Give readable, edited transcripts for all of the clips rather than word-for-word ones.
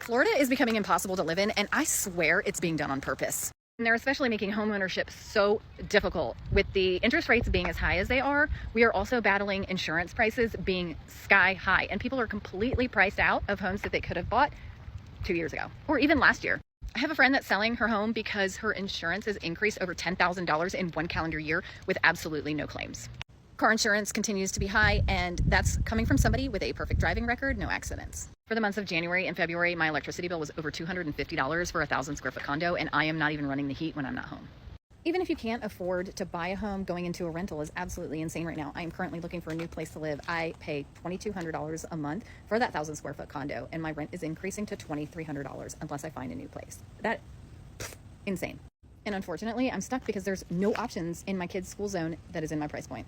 Florida is becoming impossible to live in, and I swear it's being done on purpose. And they're especially making homeownership so difficult. With the interest rates being as high as they are, we are also battling insurance prices being sky high, and people are completely priced out of homes that they could have bought 2 years ago or even last year. I have a friend that's selling her home because her insurance has increased over $10,000 in 1 calendar year with absolutely no claims. Car insurance continues to be high, and that's coming from somebody with a perfect driving record, no accidents. For the months of January and February, my electricity bill was over $250 for a 1,000-square-foot condo, and I am not even running the heat when I'm not home. Even if you can't afford to buy a home, going into a rental is absolutely insane right now. I am currently looking for a new place to live. I pay $2,200 a month for that 1,000-square-foot condo, and my rent is increasing to $2,300 unless I find a new place. Insane. And unfortunately, I'm stuck because there's no options in my kids' school zone that is in my price point.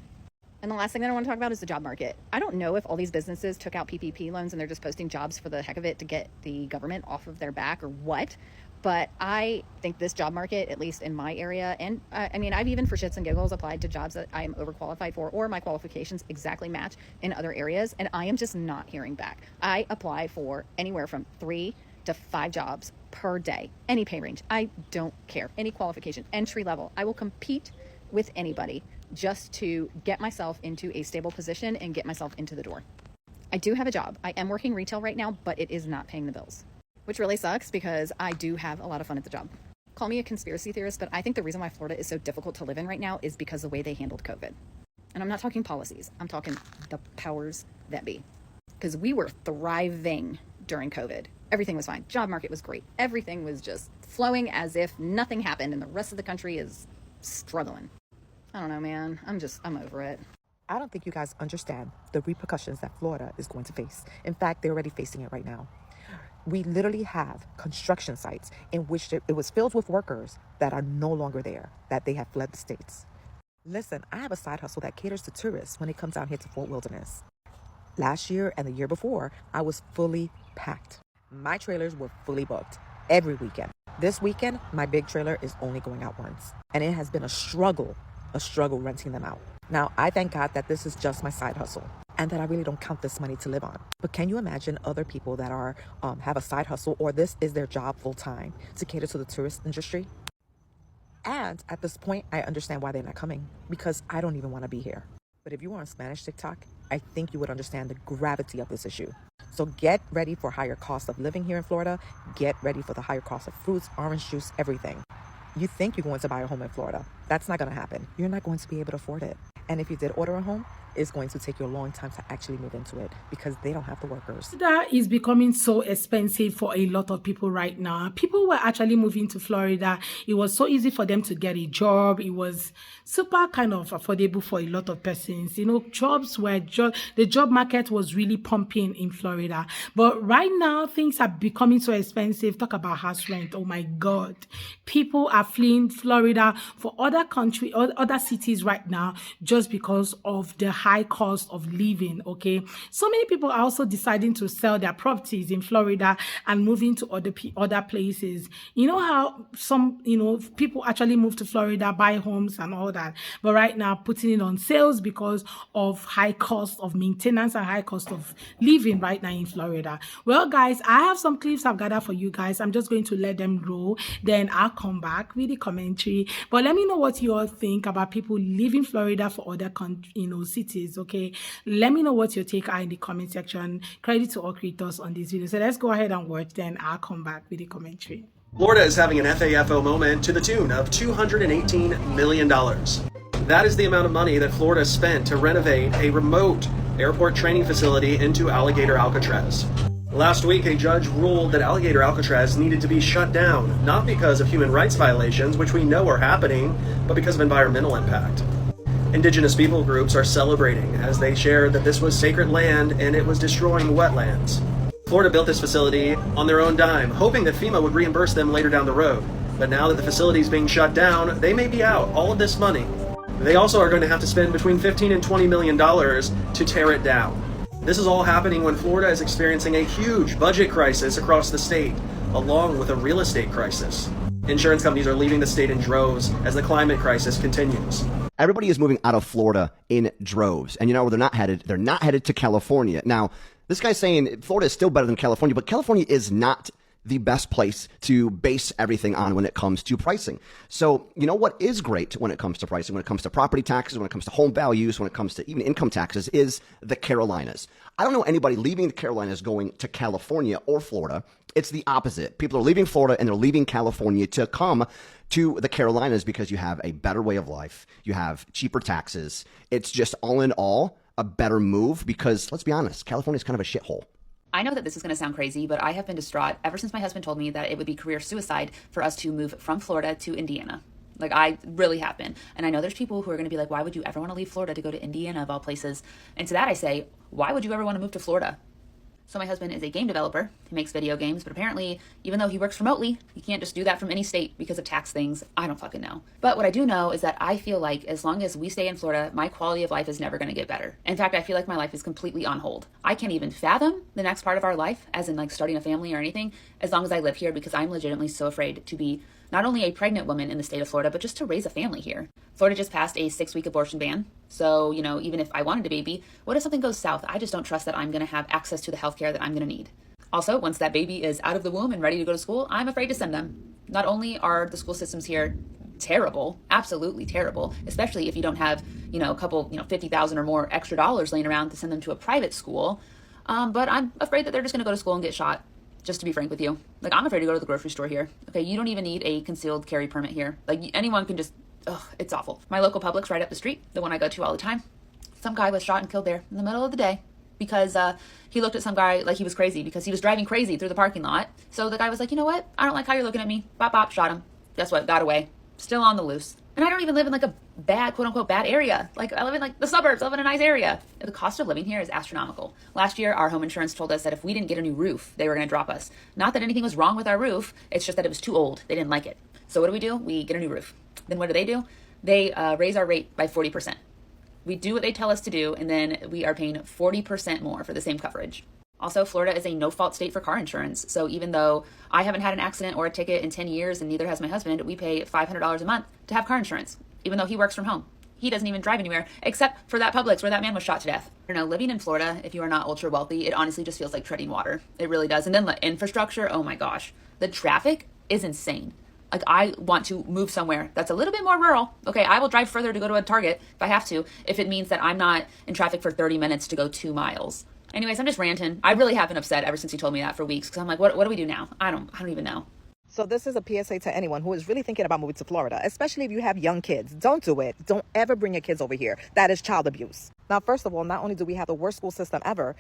And the last thing that I want to talk about is the job market. I don't know if all these businesses took out PPP loans and they're just posting jobs for the heck of it to get the government off of their back or what. But I think this job market, at least in my area, and I've even for shits and giggles applied to jobs that I am overqualified for or my qualifications exactly match in other areas, and I am just not hearing back. I apply for anywhere from 3 to 5 jobs per day, any pay range. I don't care, any qualification, entry level. I will compete with anybody just to get myself into a stable position and get myself into the door. I do have a job. I am working retail right now, but it is not paying the bills, which really sucks because I do have a lot of fun at the job. Call me a conspiracy theorist, but I think the reason why Florida is so difficult to live in right now is because of the way they handled COVID. And I'm not talking policies. I'm talking the powers that be. Because we were thriving during COVID. Everything was fine. Job market was great. Everything was just flowing as if nothing happened and the rest of the country is struggling. I don't know, man. I'm over it. I don't think you guys understand the repercussions that Florida is going to face. In fact, they're already facing it right now. We literally have construction sites in which it was filled with workers that are no longer there, that they have fled the states. Listen, I have a side hustle that caters to tourists when it comes down here to Fort Wilderness. Last year and the year before, I was fully packed. My trailers were fully booked every weekend. This weekend, my big trailer is only going out once. And it has been a struggle renting them out. Now, I thank God that this is just my side hustle and that I really don't count this money to live on. But can you imagine other people that are have a side hustle or this is their job full time to cater to the tourist industry? And at this point, I understand why they're not coming because I don't even want to be here. But if you were on Spanish TikTok, I think you would understand the gravity of this issue. So get ready for higher cost of living here in Florida. Get ready for the higher cost of fruits, orange juice, everything. You think you're going to buy a home in Florida. That's not going to happen. You're not going to be able to afford it. And if you did order a home, it's going to take you a long time to actually move into it because they don't have the workers. That is becoming so expensive for a lot of people right now. People were actually moving to Florida. It was so easy for them to get a job. It was super kind of affordable for a lot of persons. You know, the job market was really pumping in Florida. But right now, things are becoming so expensive. Talk about house rent. Oh my God. People are fleeing Florida for other countries, or other cities right now, just because of the high cost of living. Okay, so many people are also deciding to sell their properties in Florida and moving to other places. You know how some people actually move to Florida, buy homes and all that, but right now putting it on sales because of high cost of maintenance and high cost of living right now in Florida. Well, guys, I have some clips I've gathered for you guys. I'm just going to let them roll, then I'll come back with the commentary. But let me know what you all think about people leaving Florida for other cities. Okay, let me know what your take are in the comment section. Credit to all creators on this video. So let's go ahead and watch, then I'll come back with the commentary. Florida is having an FAFO moment to the tune of $218 million. That is the amount of money that Florida spent to renovate a remote airport training facility into Alligator Alcatraz. Last week, a judge ruled that Alligator Alcatraz needed to be shut down, not because of human rights violations, which we know are happening, but because of environmental impact. Indigenous people groups are celebrating as they shared that this was sacred land and it was destroying wetlands. Florida built this facility on their own dime, hoping that FEMA would reimburse them later down the road. But now that the facility is being shut down, they may be out all of this money. They also are going to have to spend between $15 and $20 million to tear it down. This is all happening when Florida is experiencing a huge budget crisis across the state, along with a real estate crisis. Insurance companies are leaving the state in droves as the climate crisis continues. Everybody is moving out of Florida in droves. And you know where they're not headed? They're not headed to California. Now, this guy's saying Florida is still better than California, but California is not the best place to base everything on when it comes to pricing. So, you know what is great when it comes to pricing, when it comes to property taxes, when it comes to home values, when it comes to even income taxes, is the Carolinas. I don't know anybody leaving the Carolinas going to California or Florida. It's the opposite. People are leaving Florida and they're leaving California to come to the Carolinas because you have a better way of life. You have cheaper taxes. It's just all in all a better move because, let's be honest, California is kind of a shithole. I know that this is going to sound crazy, but I have been distraught ever since my husband told me that it would be career suicide for us to move from Florida to Indiana. Like, I really have been. And I know there's people who are going to be like, why would you ever want to leave Florida to go to Indiana of all places? And to that I say, why would you ever want to move to Florida? So my husband is a game developer. He makes video games, but apparently, even though he works remotely, he can't just do that from any state because of tax things. I don't fucking know. But what I do know is that I feel like as long as we stay in Florida, my quality of life is never going to get better. In fact, I feel like my life is completely on hold. I can't even fathom the next part of our life, as in like starting a family or anything, as long as I live here, because I'm legitimately so afraid to be not only a pregnant woman in the state of Florida, but just to raise a family here. Florida just passed a 6-week abortion ban. So, you know, even if I wanted a baby, what if something goes south? I just don't trust that I'm going to have access to the healthcare that I'm going to need. Also, once that baby is out of the womb and ready to go to school, I'm afraid to send them. Not only are the school systems here terrible, absolutely terrible, especially if you don't have, you know, a couple, you know, 50,000 or more extra dollars laying around to send them to a private school. But I'm afraid that they're just going to go to school and get shot. Just to be frank with you, like, I'm afraid to go to the grocery store here. Okay, you don't even need a concealed carry permit here. Like, anyone can just, it's awful. My local Publix right up the street, the one I go to all the time, some guy was shot and killed there in the middle of the day because he looked at some guy like he was crazy because he was driving crazy through the parking lot. So the guy was like, you know what? I don't like how you're looking at me. Bop, bop, shot him. Guess what? Got away. Still on the loose. And I don't even live in like a bad, quote unquote, bad area. Like, I live in like the suburbs. I live in a nice area. The cost of living here is astronomical. Last year, our home insurance told us that if we didn't get a new roof, they were going to drop us. Not that anything was wrong with our roof. It's just that it was too old. They didn't like it. So what do? We get a new roof. Then what do? They raise our rate by 40%. We do what they tell us to do, and then we are paying 40% more for the same coverage. Also, Florida is a no-fault state for car insurance. So even though I haven't had an accident or a ticket in 10 years, and neither has my husband, we pay $500 a month to have car insurance, even though he works from home. He doesn't even drive anywhere, except for that Publix where that man was shot to death. I don't know, living in Florida, if you are not ultra wealthy, it honestly just feels like treading water. It really does. And then the infrastructure, oh my gosh. The traffic is insane. Like, I want to move somewhere that's a little bit more rural. Okay, I will drive further to go to a Target if I have to, if it means that I'm not in traffic for 30 minutes to go 2 miles. Anyways, I'm just ranting. I really have been upset ever since he told me that for weeks, because I'm like, what do we do now? I don't even know. So this is a PSA to anyone who is really thinking about moving to Florida, especially if you have young kids. Don't do it. Don't ever bring your kids over here. That is child abuse. Now, first of all, not only do we have the worst school system ever,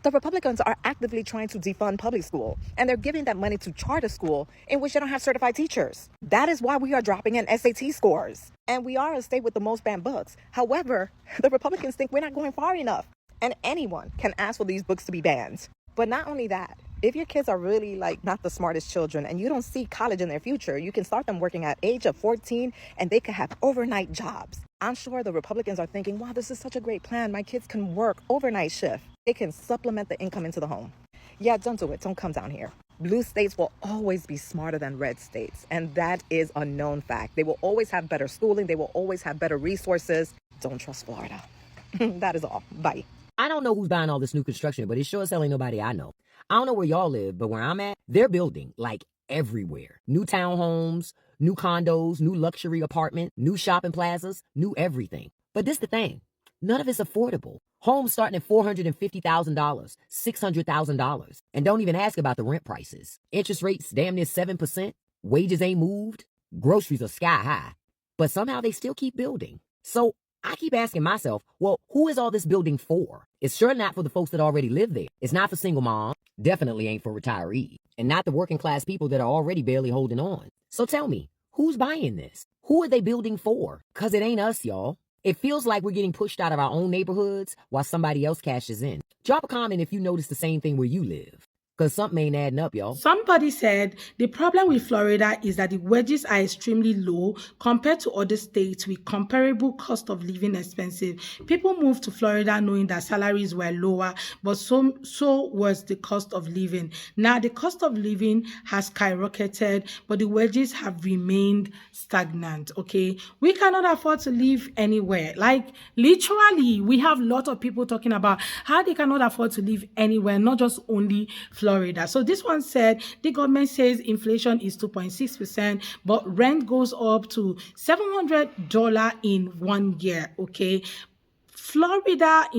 the Republicans are actively trying to defund public school, and they're giving that money to charter school in which they don't have certified teachers. That is why we are dropping in SAT scores. And we are a state with the most banned books. However, the Republicans think we're not going far enough. And anyone can ask for these books to be banned. But not only that, if your kids are really like not the smartest children and you don't see college in their future, you can start them working at age of 14 and they could have overnight jobs. I'm sure the Republicans are thinking, wow, this is such a great plan. My kids can work overnight shift. They can supplement the income into the home. Yeah, don't do it. Don't come down here. Blue states will always be smarter than red states. And that is a known fact. They will always have better schooling. They will always have better resources. Don't trust Florida. That is all. Bye. I don't know who's buying all this new construction, but it sure as hell ain't nobody I know. I don't know where y'all live, but where I'm at, they're building like everywhere. New townhomes, new condos, new luxury apartment, new shopping plazas, new everything. But this the thing, none of it's affordable. Homes starting at $450,000, $600,000. And don't even ask about the rent prices. Interest rates damn near 7%. Wages ain't moved. Groceries are sky high. But somehow they still keep building. So I keep asking myself, well, who is all this building for? It's sure not for the folks that already live there. It's not for single moms. Definitely ain't for retirees. And not the working class people that are already barely holding on. So tell me, who's buying this? Who are they building for? Because it ain't us, y'all. It feels like we're getting pushed out of our own neighborhoods while somebody else cashes in. Drop a comment if you notice the same thing where you live. Because something ain't adding up, y'all. Somebody said the problem with Florida is that the wages are extremely low compared to other states with comparable cost of living expensive. People moved to Florida knowing that salaries were lower, but so was the cost of living. Now the cost of living has skyrocketed, but the wages have remained stagnant. Okay, we cannot afford to live anywhere. Like literally, we have a lot of people talking about how they cannot afford to live anywhere, not just only Florida. Florida. So this one said the government says inflation is 2.6%, but rent goes up to $700 in 1 year. Okay. Florida,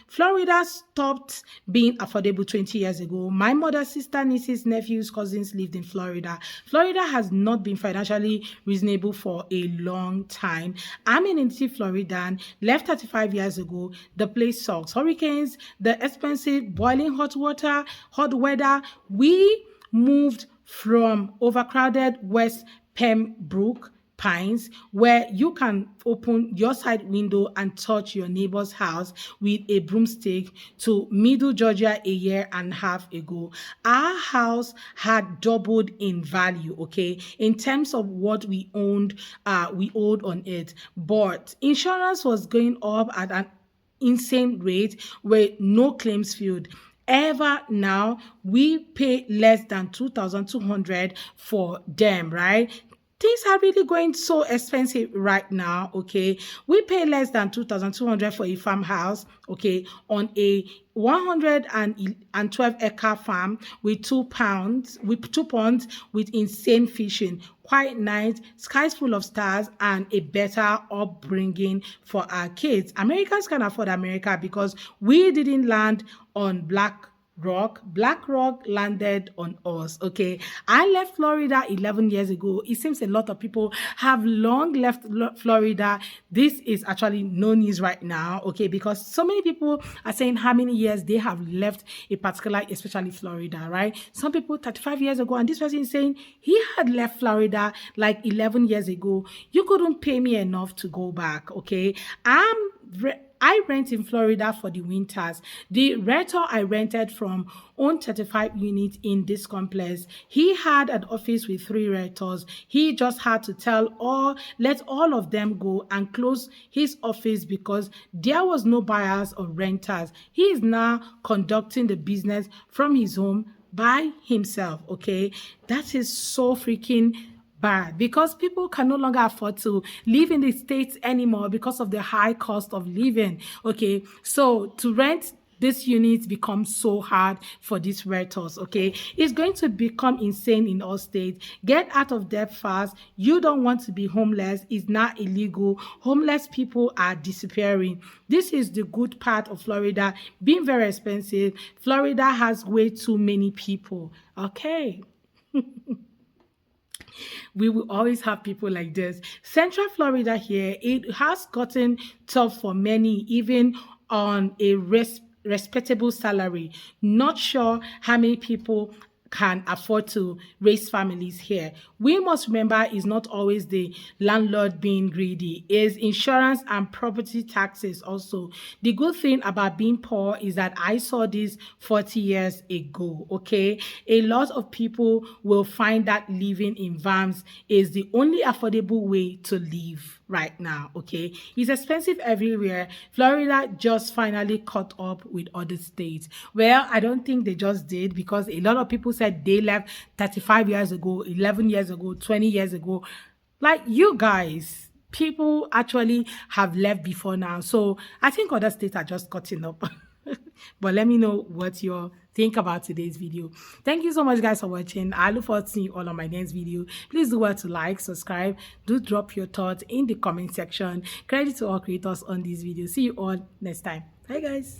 Florida stopped being affordable 20 years ago. My mother's sister, nieces, nephews, cousins lived in Florida. Florida has not been financially reasonable for a long time. I'm a native Floridian, left 35 years ago. The place sucks. Hurricanes, the expensive boiling hot water, hot weather. We moved from overcrowded West Pembroke Pines, where you can open your side window and touch your neighbor's house with a broomstick, to Middle Georgia a year and a half ago. Our house had doubled in value, okay, in terms of what we owed on it. But insurance was going up at an insane rate with no claims filed. Ever now, we pay less than 2,200 for them, right? Things are really going so expensive right now, okay? We pay less than 2,200 for a farmhouse, okay, on a 112-acre farm with 2 ponds, with insane fishing, quiet nights, skies full of stars, and a better upbringing for our kids. Americans can afford America because we didn't land on Black Rock landed on us. Okay, I left Florida 11 years ago. It seems a lot of people have long left Florida. This is actually no news right now, okay, because so many people are saying how many years they have left a particular, especially Florida, right? Some people 35 years ago, and this person is saying he had left Florida like 11 years ago. You couldn't pay me enough to go back. Okay, I rent in Florida for the winters. The realtor I rented from owned 35 units in this complex. He had an office with 3 realtors. He just had to let all of them go and close his office because there was no buyers or renters. He is now conducting the business from his home by himself, okay? That is so freaking bad because people can no longer afford to live in the States anymore because of the high cost of living. Okay, so to rent this unit becomes so hard for these renters. Okay, it's going to become insane in all states. Get out of debt fast. You don't want to be homeless. It's not illegal. Homeless people are disappearing. This is the good part of Florida being very expensive. Florida has way too many people. Okay. We will always have people like this. Central Florida here, it has gotten tough for many, even on a respectable salary. Not sure how many people can afford to raise families here. We must remember it's not always the landlord being greedy. It's insurance and property taxes also. The good thing about being poor is that I saw this 40 years ago, okay? A lot of people will find that living in vans is the only affordable way to live right now, okay? It's expensive everywhere. Florida just finally caught up with other states. Well, I don't think they just did, because a lot of people said they left 35 years ago, 11 years ago, 20 years ago. Like, you guys, people actually have left before now. So I think other states are just cutting up. But let me know what you think about today's video. Thank you so much, guys, for watching. I look forward to seeing you all on my next video. Please do well to like, subscribe, do drop your thoughts in the comment section. Credit to all creators on this video. See you all next time. Bye, guys.